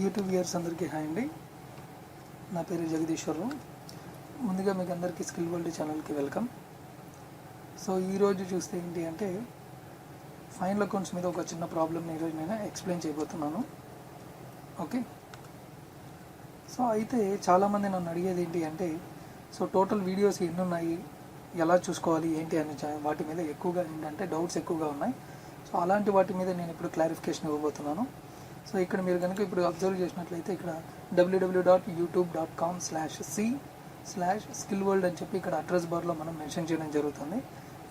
YouTube viewers అందరికీ hi అండి. నా పేరు జగదీశ్వరరావు. ముందుగా మీకు అందరికీ స్కిల్ వరల్డ్ ఛానల్కి వెల్కమ్. సో ఈరోజు చూస్తే ఏంటి అంటే ఫైనల్ అకౌంట్స్ మీద ఒక చిన్న ప్రాబ్లమ్ని ఈరోజు నేను ఎక్స్ప్లెయిన్ చేయబోతున్నాను. ఓకే, సో అయితే చాలామంది నన్ను అడిగేది ఏంటి అంటే సో టోటల్ వీడియోస్ ఎన్ని ఉన్నాయి, ఎలా చూసుకోవాలి ఏంటి అని వాటి మీద ఎక్కువగా ఏంటంటే డౌట్స్ ఎక్కువగా ఉన్నాయి. సో అలాంటి వాటి మీద నేను ఇప్పుడు క్లారిఫికేషన్ ఇవ్వబోతున్నాను. సో ఇక్కడ మీరు కనుక ఇప్పుడు అబ్జర్వ్ చేసినట్లయితే ఇక్కడ www.youtube.com/c/skillworld అని చెప్పి ఇక్కడ అడ్రస్ బార్లో మనం మెన్షన్ చేయడం జరుగుతుంది.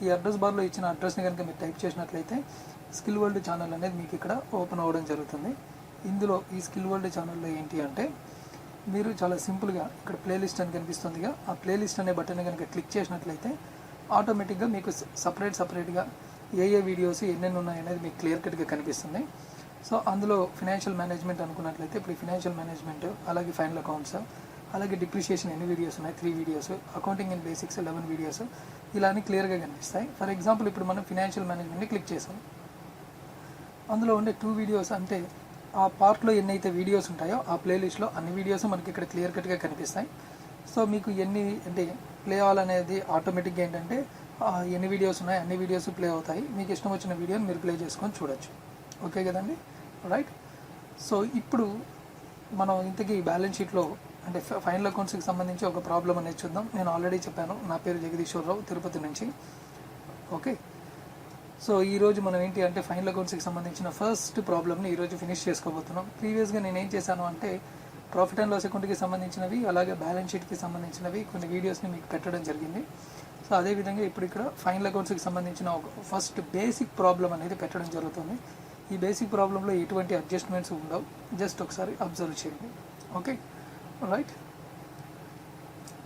ఈ అడ్రస్ బార్లో ఇచ్చిన అడ్రస్ని కనుక మీరు టైప్ చేసినట్లయితే స్కిల్ వరల్డ్ ఛానల్ అనేది మీకు ఇక్కడ ఓపెన్ అవ్వడం జరుగుతుంది. ఇందులో ఈ స్కిల్ వరల్డ్ ఛానల్లో ఏంటి అంటే మీరు చాలా సింపుల్గా ఇక్కడ ప్లేలిస్ట్ అని కనిపిస్తుందిగా, ఆ ప్లేలిస్ట్ అనే బటన్ కనుక క్లిక్ చేసినట్లయితే ఆటోమేటిక్గా మీకు సపరేట్గా ఏ వీడియోస్ ఎన్నెన్ని ఉన్నాయనేది మీకు క్లియర్ కట్గా కనిపిస్తుంది. సో అందులో ఫినాన్షియల్ మేనేజ్మెంట్ అనుకున్నట్లయితే ఇప్పుడు ఫినాన్షియల్ మేనేజ్మెంట్, అలాగే ఫైనల్ అకౌంట్స్, అలాగే డిప్రిషియేషన్ ఎన్ని వీడియోస్ ఉన్నాయి 3 videos, accounting and basics 11 videos, ఇలా అని క్లియర్గా కనిపిస్తాయి. ఫర్ ఎగ్జాంపుల్ ఇప్పుడు మనం ఫినాన్షియల్ మేనేజ్మెంట్ని క్లిక్ చేసాం. అందులో ఉండే 2 వీడియోస్ అంటే ఆ పార్ట్లో ఎన్నైతే వీడియోస్ ఉంటాయో ఆ ప్లేలిస్ట్లో అన్ని వీడియోస్ మనకి ఇక్కడ క్లియర్ కట్గా కనిపిస్తాయి. సో మీకు ఎన్ని అంటే ప్లే అవ్వాలనేది ఆటోమేటిక్గా ఏంటంటే ఎన్ని వీడియోస్ ఉన్నాయి అన్ని వీడియోస్ ప్లే అవుతాయి. మీకు ఇష్టం వచ్చిన వీడియోని మీరు ప్లే చేసుకొని చూడొచ్చు. ఓకే కదండి, రైట్. సో ఇప్పుడు మనం ఇంతకీ బ్యాలెన్స్ షీట్లో అంటే ఫైనల్ అకౌంట్స్కి సంబంధించి ఒక ప్రాబ్లం అనేది చూద్దాం. నేను ఆల్రెడీ చెప్పాను, నా పేరు జగదీశ్వరరావు, తిరుపతి నుంచి. ఓకే, సో ఈరోజు మనం ఏంటి అంటే ఫైనల్ అకౌంట్స్కి సంబంధించిన ఫస్ట్ ప్రాబ్లమ్ని ఈరోజు ఫినిష్ చేసుకోబోతున్నాం. ప్రీవియస్గా నేను ఏం చేశాను అంటే ప్రాఫిట్ అండ్ లాస్ అకౌంట్కి సంబంధించినవి అలాగే బ్యాలెన్స్ షీట్కి సంబంధించినవి కొన్ని వీడియోస్ని మీకు పెట్టడం జరిగింది. సో అదేవిధంగా ఇప్పుడు ఇక్కడ ఫైనల్ అకౌంట్స్కి సంబంధించిన ఒక ఫస్ట్ బేసిక్ ప్రాబ్లం అనేది పెట్టడం జరుగుతుంది. ఈ బేసిక్ ప్రాబ్లంలో ఎటువంటి అడ్జస్ట్మెంట్స్ ఉండవు, జస్ట్ ఒకసారి అబ్జర్వ్ చేయండి. Okay, right.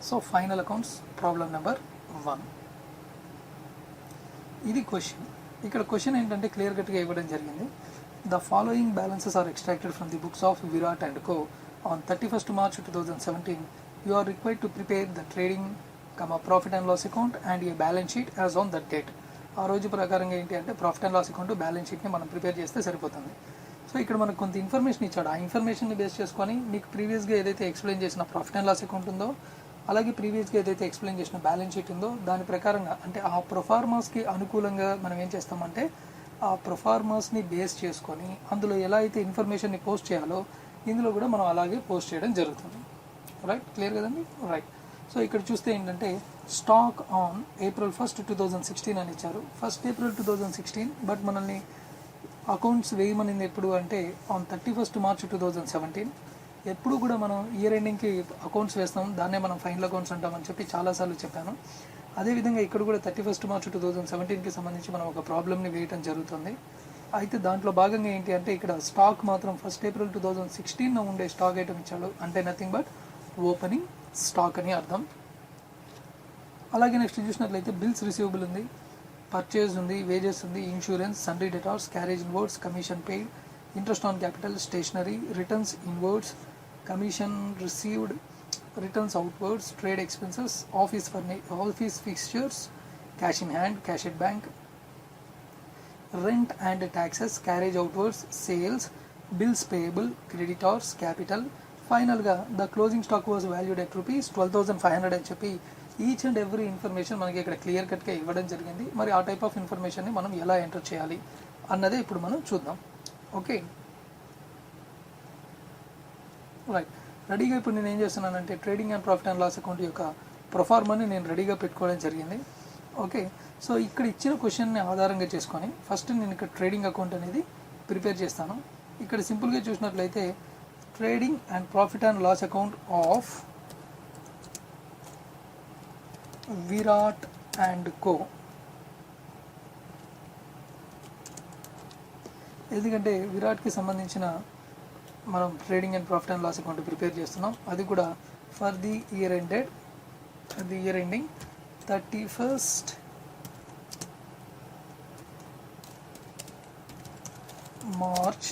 So final accounts problem number 1, ఇది క్వశ్చన్. ఇక్కడ క్వశ్చన్ ఏంటంటే క్లియర్ కట్గా ఇవ్వడం జరిగింది. The following balances are extracted from the books of Virat and co on 31st March 2017. You are required to prepare the trading profit and loss account and a balance sheet as on that date. ఆ రోజు ప్రకారంగా ఏంటి అంటే profit and loss account balance షీట్ని మనం prepare చేస్తే సరిపోతుంది. So ఇక్కడ మనకు కొంత ఇన్ఫర్మేషన్ ఇచ్చాడు. ఆ ఇన్ఫర్మేషన్ని బేస్ చేసుకొని మీకు ప్రీవియస్గా ఏదైతే ఎక్స్ప్లెయిన్ చేసిన ప్రాఫిట్ అండ్ లాస్ అకౌంట్ ఉందో అలాగే ప్రీవియస్గా ఏదైతే ఎక్స్ప్లెయిన్ చేసిన బ్యాలెన్స్ షీట్ ఉందో దాని ప్రకారంగా అంటే ఆ ప్రొఫార్మర్స్కి అనుకూలంగా మనం ఏం చేస్తామంటే ఆ ప్రొఫార్మర్స్ని బేస్ చేసుకొని అందులో ఎలా అయితే ఇన్ఫర్మేషన్ని పోస్ట్ చేయాలో ఇందులో కూడా మనం అలాగే పోస్ట్ చేయడం జరుగుతుంది. రైట్, క్లియర్ కదండి, రైట్. సో ఇక్కడ చూస్తే ఏంటంటే స్టాక్ ఆన్ April 1st, 2016 అని ఇచ్చారు. 1st April 2016, బట్ మనల్ని అకౌంట్స్ వేయమనింది ఎప్పుడు అంటే ఆన్ 31st March 2017. ఎప్పుడు కూడా మనం ఇయర్ ఎండింగ్కి అకౌంట్స్ వేస్తాం, దాన్నే మనం ఫైనల్ అకౌంట్స్ అంటామని చెప్పి చాలాసార్లు చెప్పాను. అదేవిధంగా ఇక్కడ కూడా 31st March 2017కి సంబంధించి మనం ఒక ప్రాబ్లమ్ని వేయటం జరుగుతుంది. అయితే దాంట్లో భాగంగా ఏంటి అంటే ఇక్కడ స్టాక్ మాత్రం 1st April 2016 ఉండే స్టాక్ ఐటమ్ ఇచ్చాడు, అంటే నథింగ్ బట్ ఓపెనింగ్ స్టాక్ అని అర్థం. అలాగే నెక్స్ట్ చూసినట్లయితే బిల్స్ రిసీవబుల్ ఉంది, పర్చేజ్ ఉంది, వేజెస్ ఉంది, insurance, sundry debtors, carriage inwards, commission paid, interest on capital, stationery, returns inwards, commission received, returns outwards, trade expenses, office fixtures, cash in hand, cash at bank, rent and taxes, carriage outwards, sales, bills payable, creditors, capital. ఫైనల్గా the closing stock was valued at ₹12,500 అని చెప్పి each and every information మనకి ఇక్కడ clear కట్గా ఇవ్వడం జరిగింది. మరి ఆ టైప్ ఆఫ్ ఇన్ఫర్మేషన్ని మనం ఎలా ఎంటర్ చేయాలి అన్నదే ఇప్పుడు మనం చూద్దాం. Okay, right. రెడీగా ఇప్పుడు నేను ఏం చేస్తున్నానంటే trading and profit and loss account యొక్క ప్రొఫార్మాని నేను రెడీగా పెట్టుకోవడం జరిగింది. ఓకే, సో ఇక్కడ ఇచ్చిన క్వశ్చన్ని ఆధారంగా చేసుకొని ఫస్ట్ నేను ఇక్కడ ట్రేడింగ్ అకౌంట్ అనేది ప్రిపేర్ చేస్తాను. ఇక్కడ సింపుల్గా చూసినట్లయితే trading and profit and loss account of Virat and co. ఎందుకంటే విరాట్కి సంబంధించిన మనం trading and profit and loss account prepare చేస్తున్నాం, అది కూడా for the year ending 31st March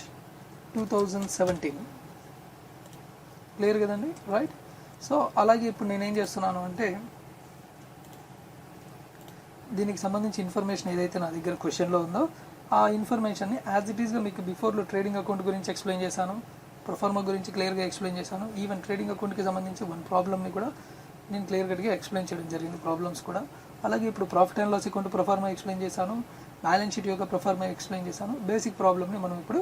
2017. Clear కదండి, రైట్. సో అలాగే ఇప్పుడు నేనేం చేస్తున్నాను అంటే దీనికి సంబంధించి ఇన్ఫర్మేషన్ ఏదైతే నా దగ్గర క్వశ్చన్లో ఉందో ఆ ఇన్ఫర్మేషన్ని యాజ్ ఇట్ ఈస్గా మీకు బిఫోర్లో ట్రేడింగ్ అకౌంట్ గురించి ఎక్స్ప్లెయిన్ చేశాను, ప్రొఫార్మా గురించి క్లియర్గా ఎక్స్ప్లెయిన్ చేశాను. ఈవెన్ ట్రేడింగ్ అకౌంట్కి సంబంధించి వన్ ప్రాబ్లమ్ని కూడా నేను క్లియర్ కట్గా ఎక్స్ప్లెయిన్ చేయడం జరిగింది, ప్రాబ్లమ్స్ కూడా. అలాగే ఇప్పుడు profit and loss account proforma explain చేశాను, బ్యాలెన్స్ షీట్ యొక్క ప్రొఫార్మా ఎక్స్ప్లెయిన్ చేశాను. బేసిక్ ప్రాబ్లమ్ని మనం ఇప్పుడు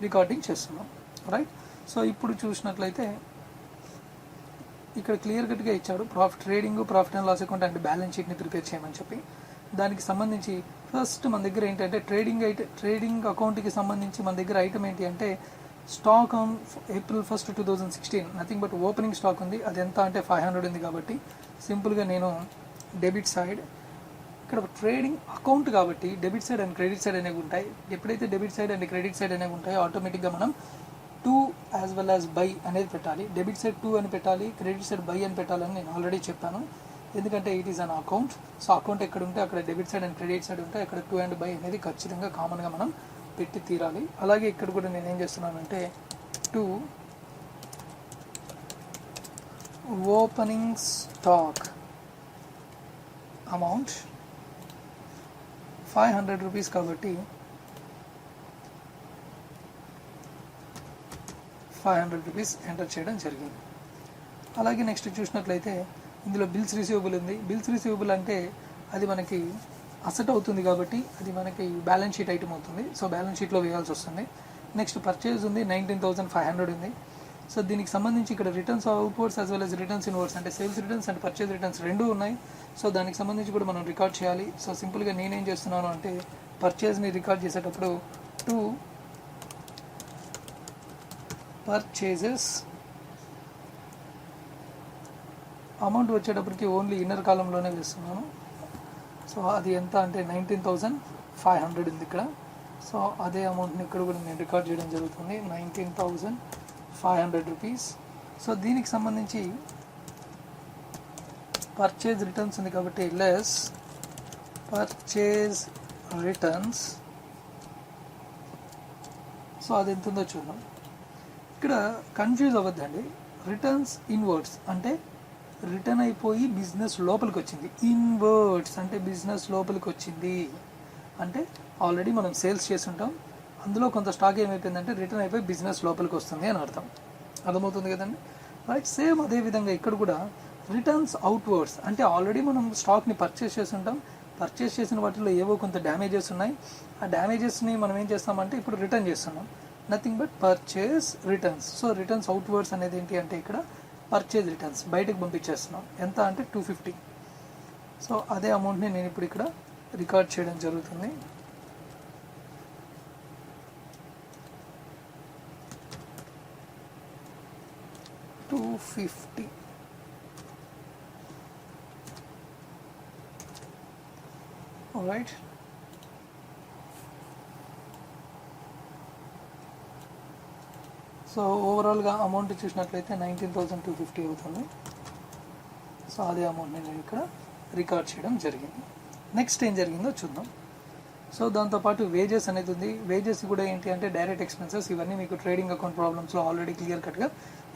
రికార్డింగ్ చేస్తున్నాం, రైట్. సో ఇప్పుడు చూసినట్లయితే ఇక్కడ క్లియర్ కట్గా ఇచ్చాడు trading, profit and loss account and balance షీట్ని ప్రిపేర్ చేయమని చెప్పి. దానికి సంబంధించి ఫస్ట్ మన దగ్గర ఏంటంటే ట్రేడింగ్ అకౌంట్కి సంబంధించి మన దగ్గర ఐటమ్ ఏంటి అంటే stock on April 1, 2016 nothing but opening stock ఉంది. అది ఎంత అంటే 500 ఉంది. కాబట్టి సింపుల్గా నేను డెబిట్ సైడ్, ఇక్కడ ట్రేడింగ్ అకౌంట్ కాబట్టి debit side and credit side అనేవి ఉంటాయి. ఎప్పుడైతే debit side and credit side అనేవి ఉంటాయో ఆటోమేటిక్గా మనం 2 యాజ్ వెల్ యాజ్ బై అనేది పెట్టాలి. డెబిట్ సైడ్ 2 అని పెట్టాలి, క్రెడిట్ సైడ్ బై అని పెట్టాలని నేను ఆల్రెడీ చెప్పాను. ఎందుకంటే it is an account. So account ఎక్కడ ఉంటే అక్కడ debit side and credit side ఉంటే అక్కడ 2 అండ్ బై అనేది ఖచ్చితంగా కామన్గా మనం పెట్టి తీరాలి. అలాగే ఇక్కడ కూడా నేను ఏం చేస్తున్నానంటే 2 ఓపెనింగ్ స్టాక్ అమౌంట్ 500 రూపీస్ కాబట్టి 500 రూపీస్ ఎంటర్ చేయడం జరిగింది. అలాగే నెక్స్ట్ చూసినట్లయితే ఇందులో బిల్స్ రిసీవబుల్ ఉంది. బిల్స్ రిసీవబుల్ అంటే అది మనకి అసెట్ అవుతుంది కాబట్టి అది మనకి బ్యాలెన్స్ షీట్ ఐటమ్ అవుతుంది. సో బ్యాలెన్స్ షీట్లో వేయాల్సి వస్తుంది. నెక్స్ట్ పర్చేజ్ ఉంది, 19,500 ఉంది. సో దీనికి సంబంధించి ఇక్కడ returns outwards as well as returns inwards అంటే sales returns and purchase returns రెండూ ఉన్నాయి. సో దానికి సంబంధించి కూడా మనం రికార్డ్ చేయాలి. సో సింపుల్గా నేనేం చేస్తున్నాను అంటే పర్చేజ్ని రికార్డ్ చేసేటప్పుడు 2 పర్చేజెస్ అమౌంట్ వచ్చేటప్పటికి ఓన్లీ ఇన్నర్ కాలంలోనే వేస్తున్నాను. సో అది ఎంత అంటే 19,500 ఉంది ఇక్కడ. సో అదే అమౌంట్ని ఇక్కడ కూడా నేను రికార్డ్ చేయడం జరుగుతుంది, 19,500 రూపీస్. సో దీనికి సంబంధించి పర్చేజ్ రిటర్న్స్ ఉంది కాబట్టి లెస్ పర్చేజ్ రిటర్న్స్. సో అది ఎంత ఉందో చూద్దాం. ఇక్కడ కన్ఫ్యూజ్ అవ్వద్దండి. రిటర్న్స్ ఇన్వర్డ్స్ అంటే రిటర్న్ అయిపోయి బిజినెస్ లోపలికి వచ్చింది, ఇన్వర్డ్స్ అంటే బిజినెస్ లోపలికి వచ్చింది అంటే ఆల్రెడీ మనం సేల్స్ చేస్తుంటాం, అందులో కొంత స్టాక్ ఏమైపోయిందంటే రిటర్న్ అయిపోయి బిజినెస్ లోపలికి వస్తుంది అని అర్థం. అర్థమవుతుంది కదండి, రైట్. సేమ్ అదేవిధంగా ఇక్కడ కూడా రిటర్న్స్ అవుట్వర్డ్స్ అంటే ఆల్రెడీ మనం స్టాక్ని పర్చేస్ చేస్తుంటాం, పర్చేస్ చేసిన వాటిలో ఏవో కొంత డ్యామేజెస్ ఉన్నాయి. ఆ డ్యామేజెస్ని మనం ఏం చేస్తామంటే ఇప్పుడు రిటర్న్ చేస్తున్నాం, nothing but purchase returns. So returns outwards అనేది ఏంటి అంటే ఇక్కడ పర్చేజ్ రిటర్న్స్ బయటకు పంపించేస్తున్నాం. ఎంత అంటే 250. సో అదే అమౌంట్ని నేను ఇప్పుడు ఇక్కడ రికార్డ్ చేయడం జరుగుతుంది. $250. Alright. సో ఓవరాల్గా అమౌంట్ చూసినట్లయితే 19,250 అవుతుంది. సో అదే అమౌంట్ని నేను ఇక్కడ రికార్డ్ చేయడం జరిగింది. నెక్స్ట్ ఏం జరిగిందో చూద్దాం. సో దాంతోపాటు వేజెస్ అనేది ఉంది. వేజెస్ కూడా ఏంటి అంటే డైరెక్ట్ ఎక్స్పెన్సెస్. ఇవన్నీ మీకు ట్రేడింగ్ అకౌంట్ ప్రాబ్లమ్స్లో ఆల్రెడీ క్లియర్ కట్గా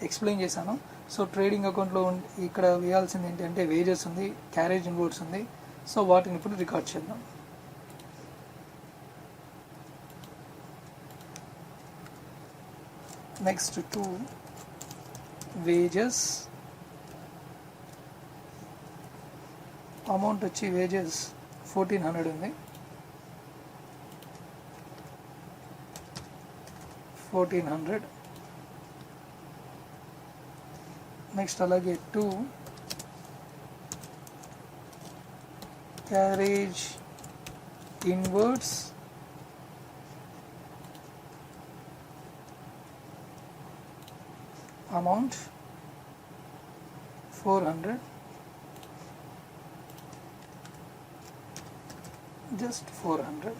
ఎక్స్ప్లెయిన్ చేశాను. సో ట్రేడింగ్ అకౌంట్లో ఇక్కడ వేయాల్సింది ఏంటి అంటే వేజెస్ ఉంది, క్యారేజ్ ఇన్వర్డ్స్ ఉంది. సో వాటిని ఇప్పుడు రికార్డ్ చేద్దాం. నెక్స్ట్ 2 వేజెస్ అమౌంట్ వచ్చి వేజెస్ 1,400 ఉంది, 1,400. నెక్స్ట్ అలాగే 2 carriage inwards amount 400, just 400.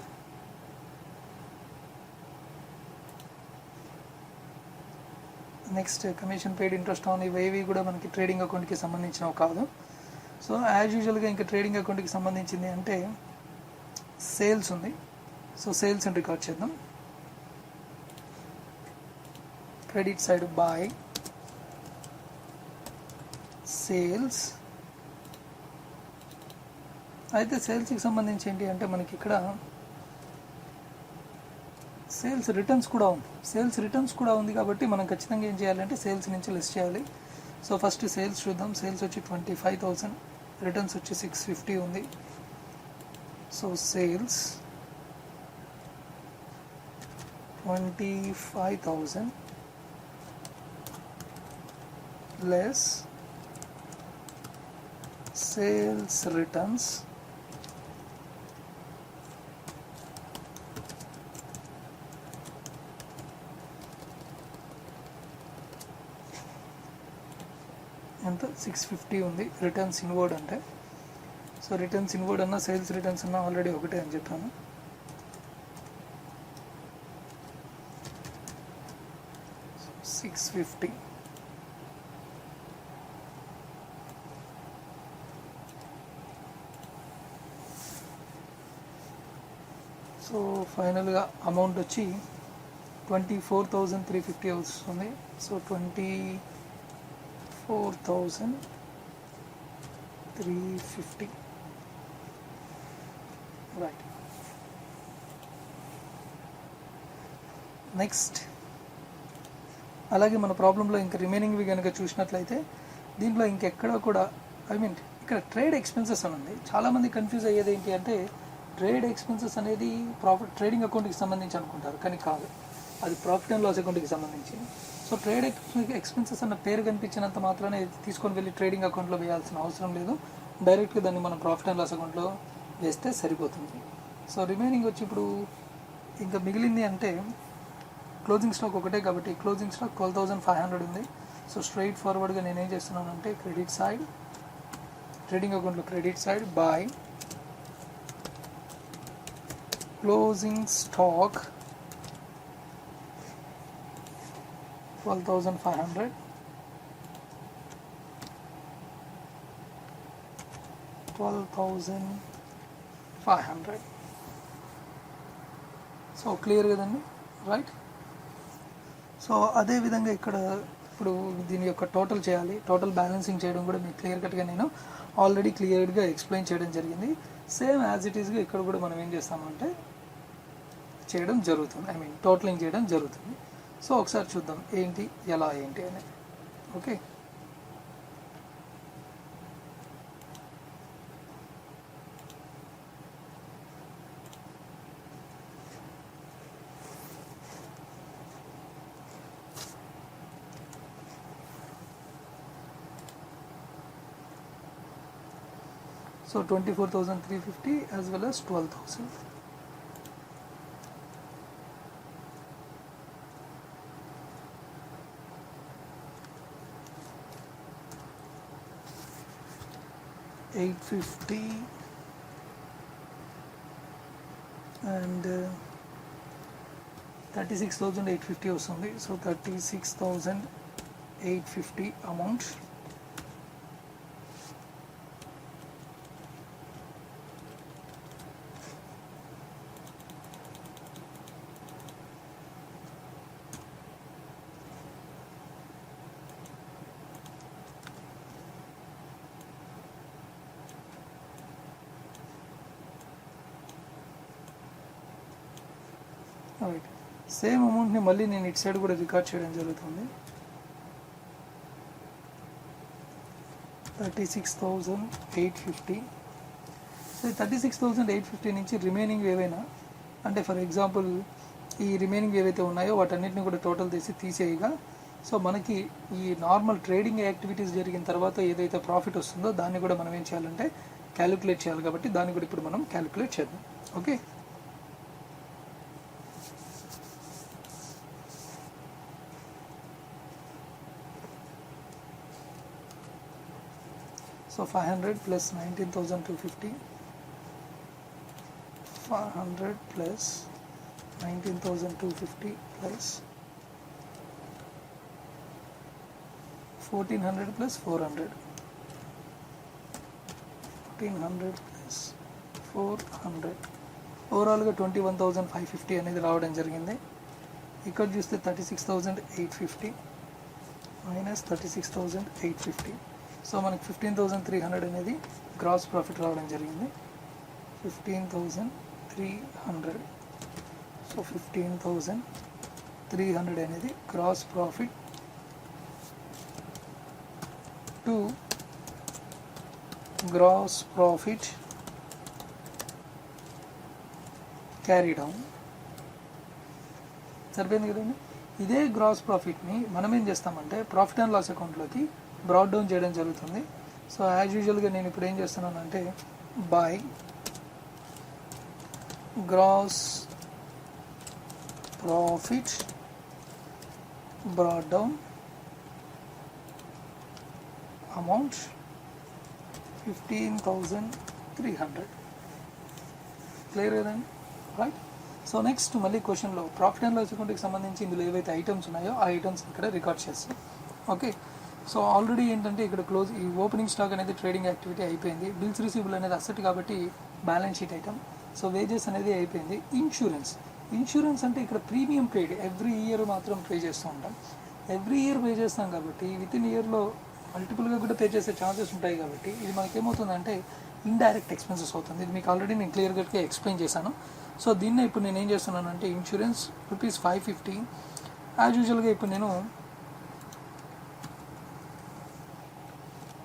Next commission paid interest on ఇవి కూడా మనకి ట్రేడింగ్ అకౌంట్కి సంబంధించినవి కాదు. సో యాజ్ యూజువల్గా ఇంకా ట్రేడింగ్ అకౌంట్కి సంబంధించింది అంటే సేల్స్ ఉంది. సో సేల్స్ అని రికార్డ్ చేద్దాం. Credit side by sales. అయితే సేల్స్కి సంబంధించి ఏంటి అంటే మనకి ఇక్కడ సేల్స్ రిటర్న్స్ కూడా ఉంది కాబట్టి మనం ఖచ్చితంగా ఏం చేయాలంటే సేల్స్ నుంచి లెస్ చేయాలి. సో ఫస్ట్ సేల్స్ చూద్దాం. సేల్స్ వచ్చి 25,000, రిటర్న్స్ వచ్చి 650 ఉంది. So sales 25,000 less sales returns ఎంత 650 ఉంది రిటర్న్స్ ఇన్వర్డ్ అంటే. సో రిటర్న్స్ ఇన్వర్డ్ అన్న సేల్స్ రిటర్న్స్ అన్న ఆల్రెడీ ఒకటే అని చెప్పాను. సో 650 సో ఫైనల్గా అమౌంట్ వచ్చి 24,350 వస్తుంది. So 24,350 right. నెక్స్ట్ అలాగే మన ప్రాబ్లంలో ఇంకా రిమైనింగ్వి కనుక చూసినట్లయితే దీంట్లో ఇంకెక్కడ కూడా ఇక్కడ ట్రేడ్ ఎక్స్పెన్సెస్ అని ఉంది. చాలామంది కన్ఫ్యూజ్ అయ్యేది ఏంటి అంటే ట్రేడ్ ఎక్స్పెన్సెస్ అనేది ట్రేడింగ్ అకౌంట్కి సంబంధించి అనుకుంటారు, కానీ కాదు, అది ప్రాఫిట్ అండ్ లాస్ అకౌంట్కి సంబంధించి. సో ట్రేడ్ ఎక్స్పెన్సెస్ అన్న పేరు కనిపించినంత మాత్రానే తీసుకొని వెళ్ళి ట్రేడింగ్ అకౌంట్లో వేయాల్సిన అవసరం లేదు. డైరెక్ట్గా దాన్ని మనం ప్రాఫిట్ అండ్ లాస్ అకౌంట్లో వేస్తే సరిపోతుంది. సో రిమైనింగ్ వచ్చి ఇప్పుడు ఇంకా మిగిలింది అంటే క్లోజింగ్ స్టాక్ ఒకటే కాబట్టి క్లోజింగ్ స్టాక్ 12,500 ఉంది. సో స్ట్రైట్ ఫార్వర్డ్గా నేనేం చేస్తున్నానంటే క్రెడిట్ సైడ్, ట్రేడింగ్ అకౌంట్లో credit side by closing stock 12,500 12,500. So clear కదండి, రైట్. సో అదేవిధంగా ఇక్కడ ఇప్పుడు దీని యొక్క టోటల్ చేయాలి. టోటల్ బ్యాలెన్సింగ్ చేయడం కూడా మీకు క్లియర్ కట్గా నేను ఆల్రెడీ క్లియర్గా ఎక్స్ప్లెయిన్ చేయడం జరిగింది. సేమ్ యాజ్ ఇట్ ఈస్గా ఇక్కడ కూడా మనం ఏం చేస్తామంటే చేయడం జరుగుతుంది, టోటలింగ్ చేయడం జరుగుతుంది. సో ఒకసారి చూద్దాం ఏంటి ఎలా ఏంటి అనేది. Okay, so 24,350 as well as 12,000. $850 and 36,850 వస్తుంది. So 36,850 amount. రైట్, సేమ్ అమౌంట్ని మళ్ళీ నేను ఇటు సైడ్ కూడా రికార్డ్ చేయడం జరుగుతుంది. 36,850. సో 36,850 నుంచి రిమైనింగ్ ఏవైనా అంటే ఫర్ ఎగ్జాంపుల్ ఈ రిమైనింగ్ ఏవైతే ఉన్నాయో వాటన్నిటిని కూడా టోటల్ తీసేయగా సో మనకి ఈ నార్మల్ ట్రేడింగ్ యాక్టివిటీస్ జరిగిన తర్వాత ఏదైతే ప్రాఫిట్ వస్తుందో దాన్ని కూడా మనం ఏం చేయాలంటే క్యాలిక్యులేట్ చేయాలి. కాబట్టి దాన్ని కూడా ఇప్పుడు మనం క్యాలిక్యులేట్ చేద్దాం. Okay, so 500 plus 19,250, 500 plus 19,250 plus 1,400 plus 400, 1,400 plus 400, ఓవరాల్గా 21,550 అనేది రావడం జరిగింది. ఇక్కడ చూస్తే 36,850 మైనస్ 36,850. సో మనకి 15,300 అనేది గ్రాస్ ప్రాఫిట్ రావడం జరిగింది. 15,300. సో 15,300 అనేది gross profit to gross profit carry down. సరిపోయింది కదండి. ఇదే గ్రాస్ ప్రాఫిట్ని మనం ఏం చేస్తామంటే ప్రాఫిట్ అండ్ లాస్ అకౌంట్లోకి బ్రాడ్ డౌన్ చేయడం జరుగుతుంది. సో యాజ్ యూజువల్గా నేను ఇప్పుడు ఏం చేస్తున్నానంటే by gross profit brought down amount 15,300. Clear కదండి, రైట్. సో నెక్స్ట్ మళ్ళీ క్వశ్చన్లో ప్రాఫిట్ అండ్ లాస్ అకౌంట్కి సంబంధించి ఇందులో ఏవైతే ఐటమ్స్ ఉన్నాయో ఆ ఐటమ్స్ ఇక్కడ రికార్డ్ చేస్తాం. ఓకే, సో ఆల్రెడీ ఏంటంటే ఇక్కడ క్లోజ్ ఈ ఓపెనింగ్ స్టాక్ అనేది ట్రేడింగ్ యాక్టివిటీ అయిపోయింది. బిల్స్ రిసీవబుల్ అనేది అసెట్ కాబట్టి balance sheet item. So wages అనేది అయిపోయింది. ఇన్సూరెన్స్ అంటే ఇక్కడ ప్రీమియం పెయిడ్ ఎవ్రీ ఇయర్ మాత్రం పే చేస్తూ ఉంటాం. ఎవ్రీ ఇయర్ పే చేస్తాం కాబట్టి విత్ ఇన్ ఇయర్లో మల్టిపుల్గా కూడా పే చేసే ఛాన్సెస్ ఉంటాయి కాబట్టి ఇది మనకి ఏమవుతుందంటే ఇండైరెక్ట్ ఎక్స్పెన్సెస్ అవుతుంది. ఇది మీకు ఆల్రెడీ నేను క్లియర్ కట్గా ఎక్స్ప్లెయిన్ చేశాను. సో దీన్నే ఇప్పుడు నేను ఏం చేస్తున్నానంటే ఇన్సూరెన్స్ ₹550 యాజ్ యూజువల్గా ఇప్పుడు నేను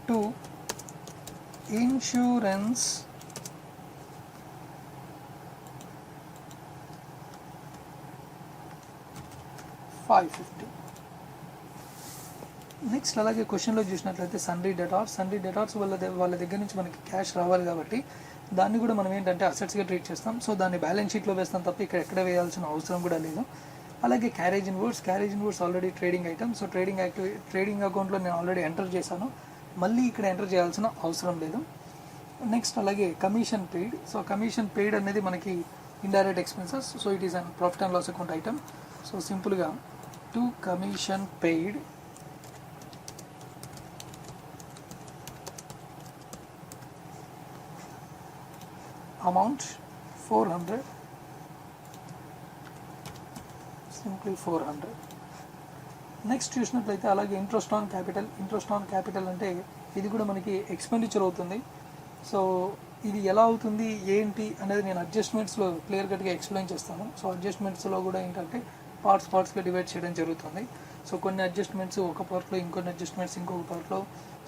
టు ఇన్సూరెన్స్ $550. నెక్స్ట్ అలాగే క్వశ్చన్లో చూసినట్లయితే సన్రీ డెటార్స్ వాళ్ళ దగ్గర నుంచి మనకి క్యాష్ రావాలి కాబట్టి దాన్ని కూడా మనం ఏంటంటే అసెట్స్గా ట్రీట్ చేస్తాం. సో దాన్ని బ్యాలెన్స్ షీట్లో వేస్తాం తప్ప ఇక్కడ ఎక్కడ వేయాల్సిన అవసరం కూడా లేదు. అలాగే carriage inwards already trading item. So trading అకౌంట్లో నేను ఆల్రెడీ ఎంటర్ చేశాను, మళ్ళీ ఇక్కడ ఎంటర్ చేయాల్సిన అవసరం లేదు. నెక్స్ట్ అలాగే commission paid. So commission paid అనేది మనకి indirect expenses. So it is an profit and loss account item. So సింపుల్గా to commission paid amount 400, simply 400. Next చూసినట్లయితే అలాగే ఇంట్రెస్ట్ ఆన్ క్యాపిటల్ అంటే ఇది కూడా మనకి ఎక్స్పెండిచర్ అవుతుంది. సో ఇది ఎలా అవుతుంది ఏంటి అనేది నేను అడ్జస్ట్మెంట్స్లో క్లియర్ కట్గా ఎక్స్ప్లెయిన్ చేస్తాను. సో అడ్జస్ట్మెంట్స్లో కూడా ఏంటంటే పార్ట్స్గా డివైడ్ చేయడం జరుగుతుంది. సో కొన్ని అడ్జస్ట్మెంట్స్ ఒక పార్ట్లో, ఇంకొన్ని అడ్జస్ట్మెంట్స్ ఇంకొక పార్ట్లో.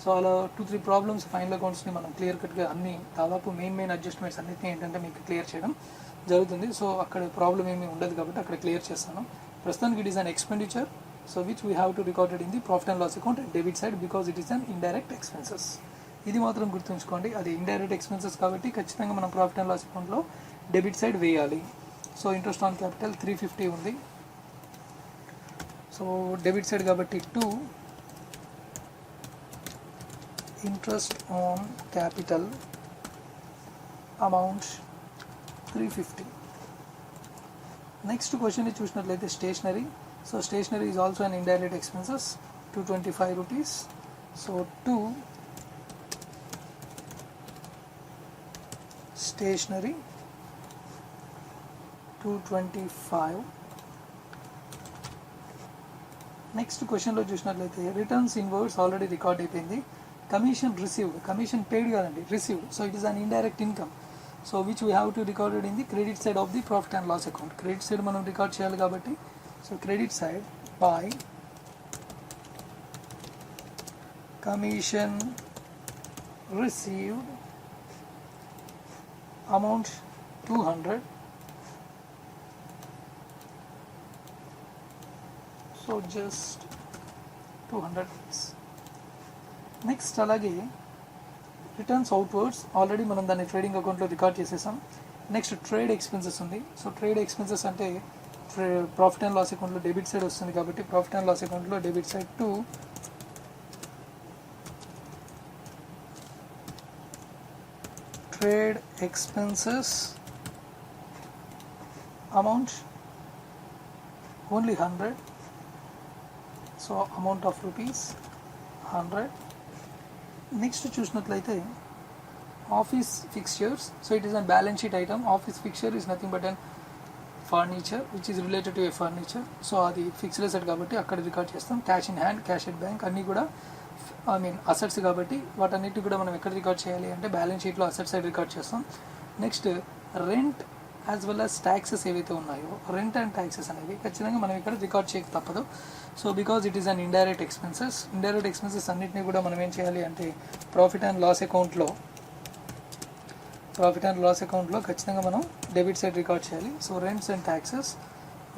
సో అలా 2-3 ప్రాబ్లమ్స్ ఫైనల్ అకౌంట్స్ని మనం క్లియర్ కట్గా అన్ని దాదాపు మెయిన్ అడ్జస్ట్మెంట్స్ అన్నిటిని ఏంటంటే మీకు క్లియర్ చేయడం జరుగుతుంది. సో అక్కడ ప్రాబ్లం ఏమీ ఉండదు కాబట్టి అక్కడ క్లియర్ చేస్తాను. ప్రస్తుతానికి it is an expenditure, so which we have to recorded in the profit and loss account and debit side because it is an indirect expenses. ఇది మాత్రం గుర్తుంచుకోండి, అది ఇండైరెక్ట్ ఎక్స్పెన్సెస్ కాబట్టి ఖచ్చితంగా మనం ప్రాఫిట్ అండ్ లాస్ అకౌంట్లో డెబిట్ సైడ్ వేయాలి. So interest on capital 350 ఉంది. సో డెబిట్ సైడ్ కాబట్టి 2 interest on capital amount 350. Next క్వశ్చన్ని చూసినట్లయితే stationery. So stationery is also an indirect expenses ₹225. So 2 stationery 225. Next క్వశ్చన్లో చూసినట్లయితే రిటర్న్స్ ఇన్వర్డ్స్ ఆల్రెడీ రికార్డ్ అయిపోయింది. Commission paid కాదండి, received. So it is an indirect income. So which we have to recorded in the credit side of the profit and loss account. Credit side మనం record చేయాలి కాబట్టి so credit side by commission received amount 200. So just 200. Next అలాగే returns outwards already మనం దాన్ని trading అకౌంట్లో record చేసేసాం. Next trade expenses ఉంది. So trade expenses అంటే ప్రాఫిట్ అండ్ లాస్ అకౌంట్లో డెబిట్ సైడ్ వస్తుంది కాబట్టి ప్రాఫిట్ అండ్ లాస్ అకౌంట్లో debit side to trade expenses amount only 100. So amount of ₹100. Next చూసినట్లయితే office fixtures. So it is an balance sheet item. Office fixture is nothing but an furniture which is related to a furniture. So అది fixed asset కాబట్టి అక్కడ record చేస్తాం. Cash in hand, cash at bank అన్నీ కూడా assets కాబట్టి వాటన్నిటి కూడా మనం ఎక్కడ రికార్డ్ చేయాలి అంటే బ్యాలెన్స్ షీట్లో అసెట్ సైడ్ రికార్డ్ చేస్తాం. Next rent as well as taxes ఏవైతే ఉన్నాయో రెంట్ అండ్ ట్యాక్సెస్ అనేవి ఖచ్చితంగా మనం ఇక్కడ రికార్డ్ చేయక తప్పదు. So because it is an indirect expenses అన్నింటినీ కూడా మనం ఏం చేయాలి అంటే ప్రాఫిట్ అండ్ లాస్ అకౌంట్లో ఖచ్చితంగా మనం డెబిట్ సైడ్ రికార్డ్ చేయాలి. So rents and taxes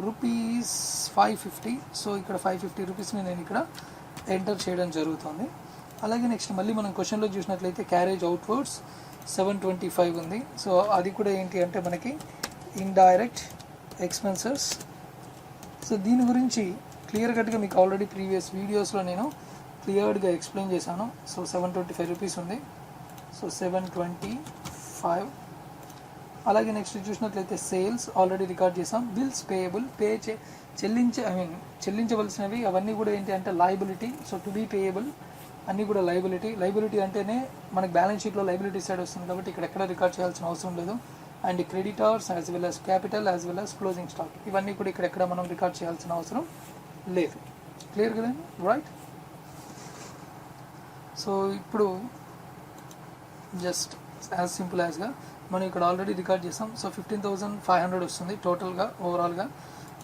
rupees 550. So ఇక్కడ 550 రూపీస్ని నేను ఇక్కడ ఎంటర్ చేయడం జరుగుతుంది. అలాగే నెక్స్ట్ మళ్ళీ మనం క్వశ్చన్లో చూసినట్లయితే క్యారేజ్ అవుట్వర్డ్స్ 725 ఉంది. సో అది కూడా ఏంటి అంటే మనకి ఇండైరెక్ట్ ఎక్స్పెన్సెస్. సో దీని గురించి క్లియర్ కట్గా మీకు ఆల్రెడీ ప్రీవియస్ వీడియోస్లో నేను క్లియర్గా ఎక్స్ప్లెయిన్ చేశాను. సో 725 రూపీస్ ఉంది. సో 725. అలాగే నెక్స్ట్ చూసినట్లయితే సేల్స్ ఆల్రెడీ రికార్డ్ చేసాం. బిల్స్ పేయబుల్ చెల్లించవలసినవి అవన్నీ కూడా ఏంటి అంటే liability. So to be payable అన్నీ కూడా లయబిలిటీ అంటేనే మనకి బ్యాలెన్స్ షీట్లో లయబిలిటీ సైడ్ వస్తుంది కాబట్టి ఇక్కడ ఎక్కడ రికార్డ్ చేయాల్సిన అవసరం లేదు. And creditors as well as capital as well as closing stock ఇవన్నీ కూడా ఇక్కడ ఎక్కడ మనం రికార్డ్ చేయాల్సిన అవసరం లేదు. క్లియర్ కదండి, రైట్? సో ఇప్పుడు జస్ట్ యాజ్ సింపుల్ యాజ్గా మనం ఇక్కడ ఆల్రెడీ రికార్డ్ చేసాం. సో 15,500 వస్తుంది టోటల్గా ఓవరాల్గా.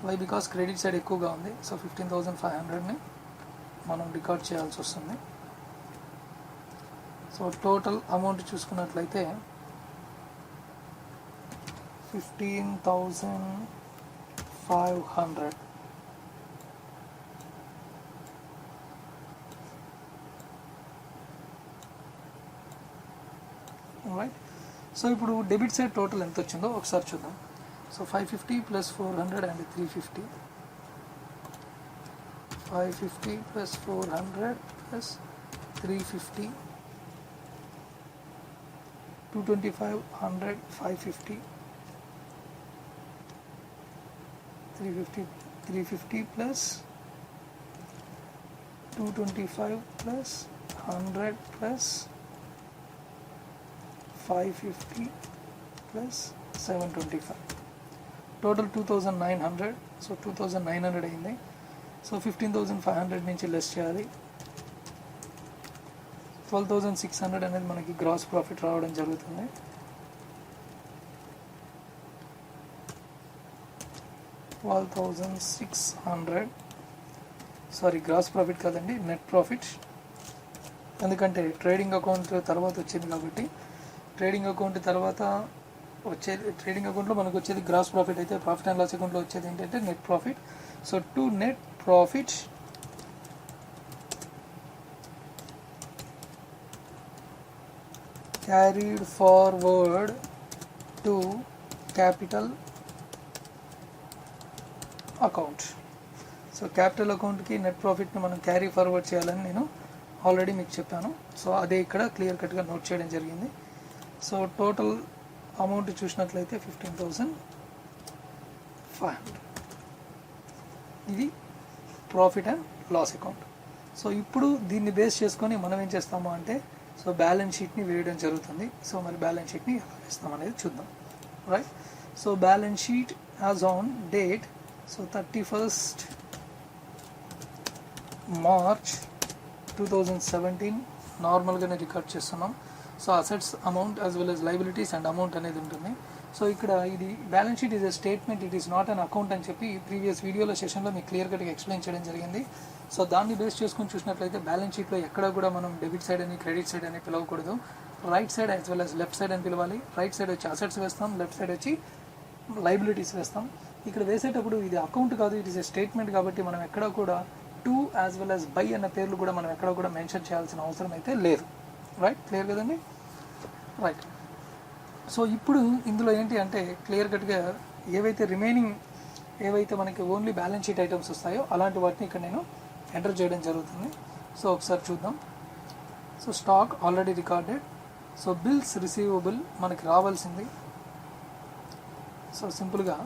వై బికాస్ క్రెడిట్ సైడ్ ఎక్కువగా ఉంది. సో 15,500ని మనం రికార్డ్ చేయాల్సి వస్తుంది. సో టోటల్ అమౌంట్ చూసుకున్నట్లయితే 15,500. రైట్. సో ఇప్పుడు డెబిట్ సైడ్ టోటల్ ఎంత వచ్చిందో ఒకసారి చూద్దాం. So 550 + 400 and 350. 550 + 400 + 350. 225, 100, 550. 350 + 225 + 100 + 550 + 725. టోటల్ 2,900. సో 2,900 అయింది. సో 15,500 నుంచి లెస్ చేయాలి. 12,600 అనేది మనకి గ్రాస్ ప్రాఫిట్ రావడం జరుగుతుంది. సారీ, గ్రాస్ ప్రాఫిట్ కాదండి, నెట్ ప్రాఫిట్. ఎందుకంటే ట్రేడింగ్ అకౌంట్ తర్వాత వచ్చింది కాబట్టి ట్రేడింగ్ అకౌంట్లో మనకు వచ్చేది గ్రాస్ ప్రాఫిట్ అయితే ప్రాఫిట్ అండ్ లాస్ అకౌంట్లో వచ్చేది ఏంటంటే net profit. So to net profit carried forward to capital account. So capital అకౌంట్కి నెట్ ప్రాఫిట్ని మనం క్యారీ ఫార్వర్డ్ చేయాలని నేను ఆల్రెడీ మీకు చెప్పాను. సో అదే ఇక్కడ క్లియర్ కట్గా నోట్ చేయడం జరిగింది. సో టోటల్ అమౌంట్ చూసినట్లయితే 15,500. ఇది profit and loss account. So ఇప్పుడు దీన్ని బేస్ చేసుకొని మనం ఏం చేస్తాము అంటే సో బ్యాలెన్స్ షీట్ని వేయడం జరుగుతుంది. సో మరి బ్యాలెన్స్ షీట్ని ఎలా వేస్తాం అనేది చూద్దాం, right? So balance sheet as on date so 31st March 2017 నార్మల్గానే రికార్డ్ చేస్తున్నాం. So assets amount as well as liabilities and amount అనేది ఉంటుంది. సో ఇక్కడ ఇది balance sheet is a statement, it is not an account అని చెప్పి previous వీడియోలో సెషన్లో మీకు క్లియర్ కట్గా ఎక్స్ప్లెయిన్ చేయడం జరిగింది. సో దాన్ని బేస్ చేసుకుని చూసినట్లయితే బ్యాలెన్స్ షీట్లో ఎక్కడ కూడా మనం డెబిట్ సైడ్ అని క్రెడిట్ సైడ్ అని పిలవకూడదు. Right side as well as left side అని పిలవాలి. రైట్ సైడ్ వచ్చి అసెట్స్ వేస్తాం, లెఫ్ట్ సైడ్ వచ్చి లైబిలిటీస్ వేస్తాం. ఇక్కడ వేసేటప్పుడు ఇది అకౌంట్ కాదు, ఇట్ ఈస్ ఎ స్టేట్మెంట్ కాబట్టి మనం ఎక్కడ కూడా to as well as by అన్న పేర్లు కూడా మనం ఎక్కడ కూడా మెన్షన్ చేయాల్సిన అవసరం అయితే లేదు. రైట్, క్లియర్ కదండి, రైట్. సో ఇప్పుడు ఇందులో ఏంటి అంటే క్లియర్ కట్గా ఏవైతే మనకి ఓన్లీ బ్యాలెన్స్ షీట్ ఐటమ్స్ వస్తాయో అలాంటి వాటిని ఇక్కడ నేను ఎంటర్ చేయడం జరుగుతుంది. సో ఒకసారి చూద్దాం. So stock already recorded. So bills receivable మనకి రావాల్సింది. సో సింపుల్గా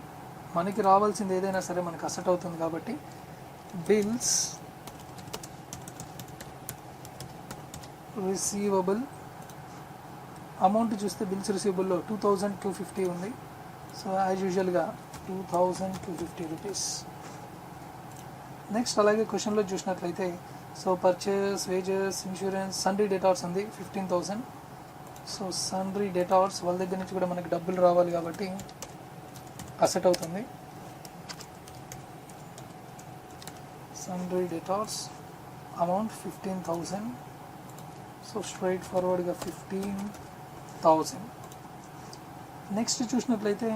మనకి రావాల్సింది ఏదైనా సరే మనకి అసెట్ అవుతుంది కాబట్టి బిల్స్ రిసీవబుల్ అమౌంట్ చూస్తే బిల్స్ రిసీవబుల్లో 2,250 ఉంది. సో యాజ్ యూజువల్గా 2,250 రూపీస్. నెక్స్ట్ అలాగే క్వశ్చన్లో చూసినట్లయితే సో పర్చేస్, వేజెస్, ఇన్సూరెన్స్, సన్రీ డేటార్స్ ఉంది 15,000. సో సన్రీ డేటార్స్ వాళ్ళ దగ్గర నుంచి కూడా మనకి డబ్బులు రావాలి కాబట్టి అసెట్ అవుతుంది. Sundry debtors amount 15,000. So straight ఫార్వర్డ్గా 15,000. నెక్స్ట్ చూసినట్లయితే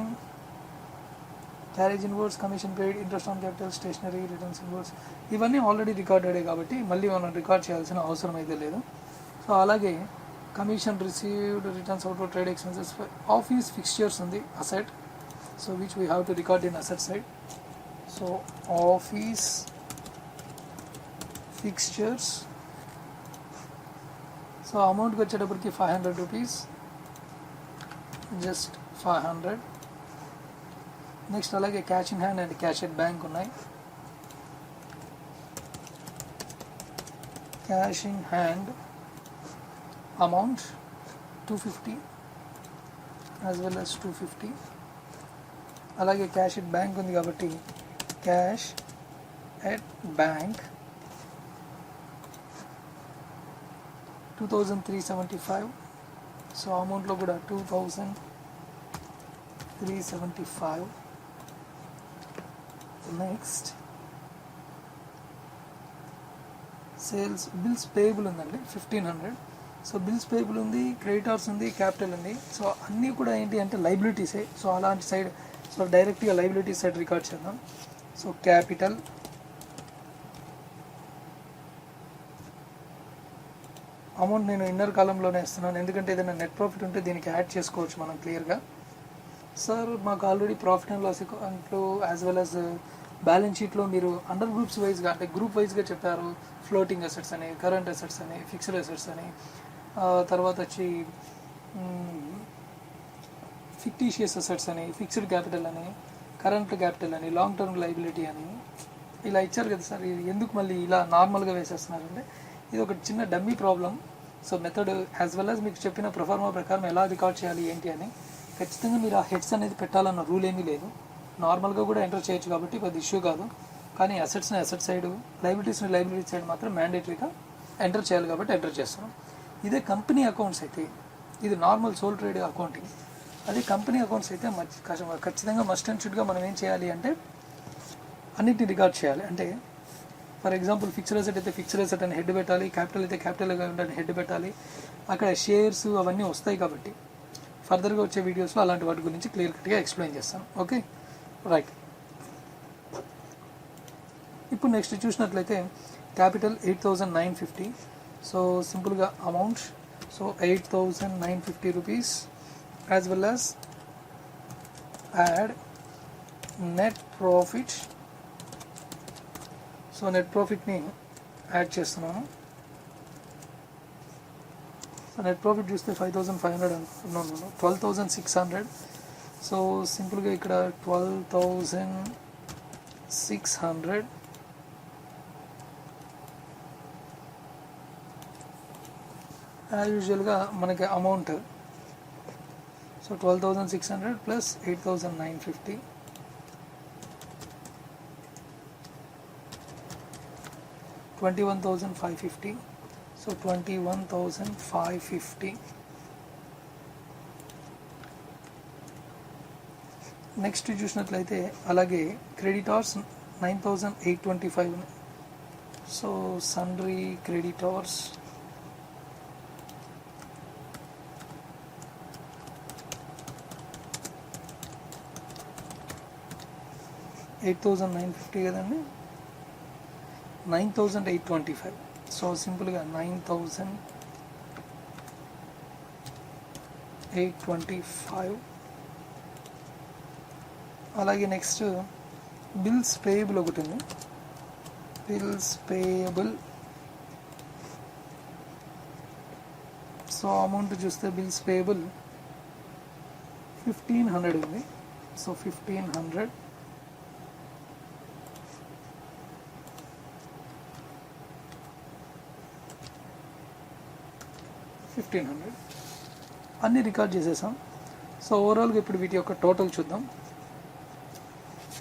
carriage inwards, commission paid, interest on capital, stationery, returns inwards, ఇవన్నీ ఆల్రెడీ రికార్డెడే కాబట్టి మళ్ళీ మనం రికార్డ్ చేయాల్సిన అవసరం అయితే లేదు. సో అలాగే commission received, returns out, trade expenses, office fixtures ఉంది asset. So which we have to record in asset side. So office fixtures, so అమౌంట్కి వచ్చేటప్పటికి 500 రూపీస్, జస్ట్ 500. నెక్స్ట్ అలాగే cash in hand and cash at bank ఉన్నాయి. Cash in hand amount 250 as well as 250. అలాగే cash at bank ఉంది కాబట్టి cash at bank 2375. So అమౌంట్లో కూడా 2375. Next sales bills payable ఉందండి 1500. సో బిల్స్ పేయబుల్ ఉంది, creditors ఉంది, క్యాపిటల్ ఉంది. సో అన్నీ కూడా ఏంటి అంటే లైబిలిటీసే. సో అలాంటి సైడ్ సో డైరెక్ట్గా లైబిలిటీ సైడ్ రికార్డ్ చేద్దాం. సో క్యాపిటల్ అమౌంట్ నేను ఇన్నర్ కాలంలోనే ఇస్తున్నాను, ఎందుకంటే ఏదైనా నెట్ ప్రాఫిట్ ఉంటే దీనికి యాడ్ చేసుకోవచ్చు మనం క్లియర్గా. సార్ మాకు ఆల్రెడీ ప్రాఫిట్ అండ్ లాస్ అకౌంట్లో యాజ్ వెల్ యాజ్ బ్యాలెన్స్ షీట్లో మీరు అండర్ గ్రూప్స్ వైజ్గా అంటే గ్రూప్ వైజ్గా చెప్పారు. ఫ్లోటింగ్ అసెట్స్ అని, కరెంట్ అసెట్స్ అని, ఫిక్స్డ్ అసెట్స్ అని, తర్వాత వచ్చి ఫిక్టీషియస్ అసెట్స్ అని, ఫిక్స్డ్ క్యాపిటల్ అని, కరెంట్ క్యాపిటల్ అని, లాంగ్ టర్మ్ లైబిలిటీ అని ఇలా ఇచ్చారు కదా సార్. ఎందుకు మళ్ళీ ఇలా నార్మల్గా వేసేస్తున్నారంటే ఇది ఒక చిన్న dummy problem. So method as well as మీకు చెప్పిన ప్రొఫార్మా ప్రకారం ఎలా రికార్డ్ చేయాలి ఏంటి అని ఖచ్చితంగా మీరు ఆ హెడ్స్ అనేది పెట్టాలన్న రూల్ ఏమీ లేదు. నార్మల్గా కూడా ఎంటర్ చేయొచ్చు కాబట్టి పెద్ద ఇష్యూ కాదు. కానీ అసెట్స్ని అసెట్ సైడ్, లైబిలిటీస్ని లైబిలిటీ సైడ్ మాత్రం మ్యాండేటరీగా ఎంటర్ చేయాలి కాబట్టి ఎంటర్ చేస్తున్నాం. ఇదే కంపెనీ అకౌంట్స్ అయితే ఇది నార్మల్ సోల్ ట్రేడ్ అకౌంటింగ్. అదే కంపెనీ అకౌంట్స్ అయితే ఖచ్చితంగా మస్ట్ అండ్ షుడ్గా మనం ఏం చేయాలి అంటే అన్నిటిని రికార్డ్ చేయాలి. అంటే ఫర్ ఎగ్జాంపుల్ ఫిక్స్డ్ అసెట్ అయితే ఫిక్స్డ్ అసెట్ అని హెడ్ పెట్టాలి, క్యాపిటల్ అయితే క్యాపిటల్ అని హెడ్ పెట్టాలి. అక్కడ షేర్స్ అవన్నీ వస్తాయి కాబట్టి ఫర్దర్గా వచ్చే వీడియోస్లో అలాంటి వాటి గురించి క్లియర్ కట్గా ఎక్స్ప్లెయిన్ చేస్తాను. Okay right. ఇప్పుడు నెక్స్ట్ చూసినట్లయితే క్యాపిటల్ 8,950. సో సింపుల్గా amount so 8,950 rupees as well as add net profit. So net ప్రాఫిట్ని యాడ్ చేస్తున్నాను. సో నెట్ ప్రాఫిట్ చూస్తే 5,500 అనుకున్నాను, 12,600. సో సింపుల్గా ఇక్కడ 12,600 యాజ్ యూజువల్గా మనకి amount. So 12,600 plus 8,950 21,550. So 21,550. Next చూసినట్లయితే అలాగే క్రెడిటార్స్ 9,825. సో సన్డ్రీ క్రెడిటార్స్ $8,950 కదండి, 9,825. సో సింపుల్గా 9,825. అలాగే నెక్స్ట్ బిల్స్ పేయబుల్ ఒకటి ఉంది. బిల్స్ పేయబుల్ సో అమౌంట్ చూస్తే బిల్స్ పేయబుల్ 1,500 ఉంది. సో 1,500 1,500 అన్నీ రికార్డ్ చేసేసాం. సో ఓవరాల్గా ఇప్పుడు వీటి యొక్క టోటల్ చూద్దాం.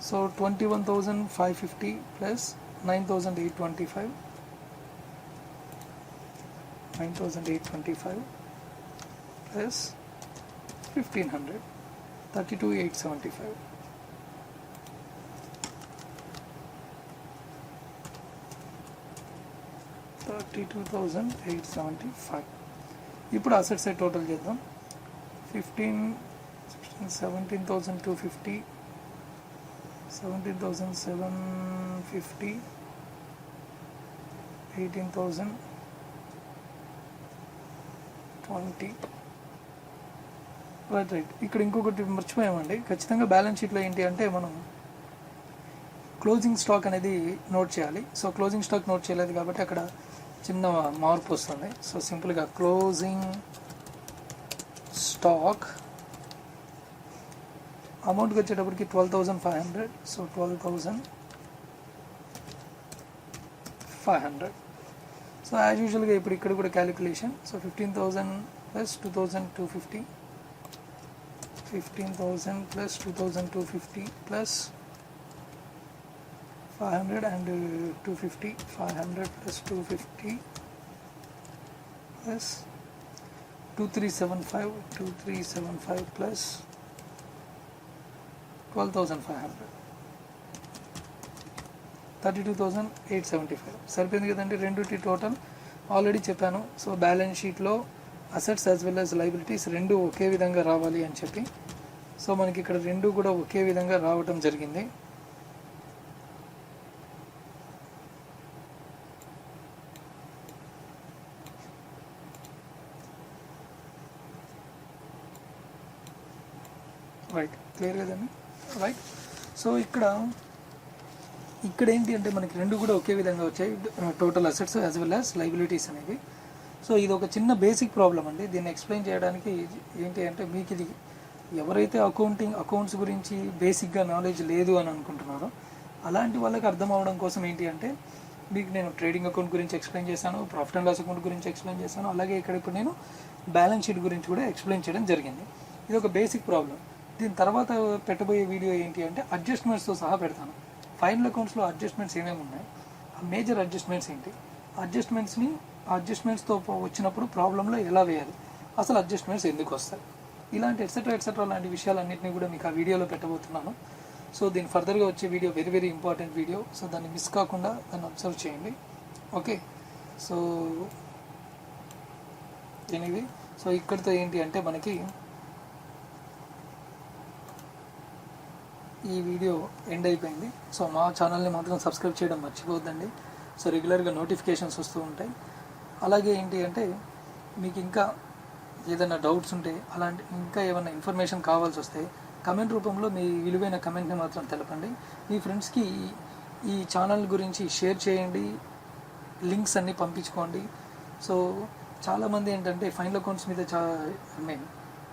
So 21,550 plus 9,825 plus 1,500 32,875. 32,875. ఇప్పుడు అసెట్ సైడ్ టోటల్ చేద్దాం. 17,250, 17,750, 18,020. రైట్. ఇక్కడ ఇంకొకటి మర్చిపోయామండి. ఖచ్చితంగా బ్యాలెన్స్ షీట్లో ఏంటి అంటే మనం క్లోజింగ్ స్టాక్ అనేది నోట్ చేయాలి. సో క్లోజింగ్ స్టాక్ నోట్ చేయలేదు కాబట్టి అక్కడ చిన్న మార్పు వస్తుంది. సో సింపుల్గా క్లోజింగ్ స్టాక్ అమౌంట్కి వచ్చేటప్పటికి 12,500. సో 12,500. సో యాజ్ యూజువల్గా ఇప్పుడు ఇక్కడ కూడా calculation. So 15,000 plus 2,250, 15,000 plus 2,250 plus 500 and 250, 500 plus 250 plus 2375 plus 12,500, 32,875. సరిపోయింది కదండి రెండుటి టోటల్. ఆల్రెడీ చెప్పాను. సో బ్యాలెన్స్ షీట్లో assets as well as liabilities రెండు ఒకే విధంగా రావాలి అని చెప్పి. సో మనకి ఇక్కడ రెండు కూడా ఒకే విధంగా రావటం జరిగింది. రైట్, క్లియర్ కదండి. రైట్. సో ఇక్కడ ఏంటి అంటే మనకి రెండు కూడా ఒకే విధంగా వచ్చాయి, total assets as well as liabilities అనేవి. సో ఇది ఒక చిన్న బేసిక్ ప్రాబ్లం అండి. దీన్ని ఎక్స్ప్లెయిన్ చేయడానికి ఏంటి అంటే మీకు ఇది ఎవరైతే అకౌంట్స్ గురించి బేసిక్గా నాలెడ్జ్ లేదు అని అనుకుంటున్నారో అలాంటి వాళ్ళకి అర్థం అవ్వడం కోసం ఏంటి అంటే మీకు నేను ట్రేడింగ్ అకౌంట్ గురించి ఎక్స్ప్లెయిన్ చేశాను, ప్రాఫిట్ అండ్ లాస్ అకౌంట్ గురించి ఎక్స్ప్లెయిన్ చేశాను, అలాగే ఇక్కడ ఇప్పుడు నేను బ్యాలెన్స్ షీట్ గురించి కూడా ఎక్స్ప్లెయిన్ చేయడం జరిగింది. ఇది ఒక బేసిక్ ప్రాబ్లం. దీని తర్వాత పెట్టబోయే వీడియో ఏంటి అంటే అడ్జస్ట్మెంట్స్తో సహా పెడతాను. ఫైనల్ అకౌంట్స్లో అడ్జస్ట్మెంట్స్ ఏమేమి ఉన్నాయి, ఆ మేజర్ అడ్జస్ట్మెంట్స్ ఏంటి, అడ్జస్ట్మెంట్స్తో వచ్చినప్పుడు ప్రాబ్లంలో ఎలా వేయాలి, అసలు అడ్జస్ట్మెంట్స్ ఎందుకు వస్తాయి, ఇలాంటి ఎట్సెట్రా లాంటి విషయాలన్నింటినీ కూడా మీకు ఆ వీడియోలో పెట్టబోతున్నాను. సో దీని ఫర్దర్గా వచ్చే video very very important video. So దాన్ని మిస్ కాకుండా దాన్ని అబ్జర్వ్ చేయండి. ఓకే. సో ఎనీవే, సో ఇక్కడితో ఏంటి అంటే మనకి ఈ వీడియో ఎండ్ అయిపోయింది. సో మా ఛానల్ని మాత్రం సబ్స్క్రైబ్ చేయడం మర్చిపోవద్దండి. సో రెగ్యులర్గా నోటిఫికేషన్స్ వస్తూ ఉంటాయి. అలాగే ఏంటి అంటే మీకు ఇంకా ఏదైనా డౌట్స్ ఉంటే అలాంటి ఇంకా ఏమైనా ఇన్ఫర్మేషన్ కావాల్సి వస్తే కమెంట్ రూపంలో మీ విలువైన కమెంట్ని మాత్రం తెలపండి. మీ ఫ్రెండ్స్కి ఈ ఛానల్ గురించి షేర్ చేయండి, లింక్స్ అన్నీ పంపించుకోండి. సో చాలామంది ఏంటంటే ఫైనల్ అకౌంట్స్ మీద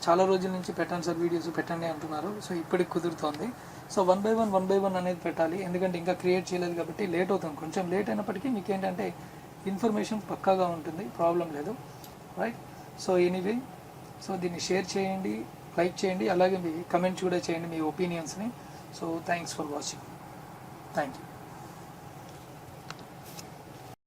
చాలా రోజుల నుంచి పెట్టండి సార్ వీడియోస్ పెట్టండి అంటున్నారు. సో ఇప్పటికి కుదురుతోంది. సో వన్ బై వన్ అనేది పెట్టాలి, ఎందుకంటే ఇంకా క్రియేట్ చేయలేదు కాబట్టి లేట్ అవుతుంది. కొంచెం లేట్ అయినప్పటికీ మీకు ఏంటంటే ఇన్ఫర్మేషన్ పక్కాగా ఉంటుంది, ప్రాబ్లం లేదు. రైట్. సో ఎనీవే, సో దీన్ని షేర్ చేయండి, లైక్ చేయండి, అలాగే మీ కమెంట్స్ కూడా చేయండి మీ ఒపీనియన్స్ని. So thanks for watching. Thank you.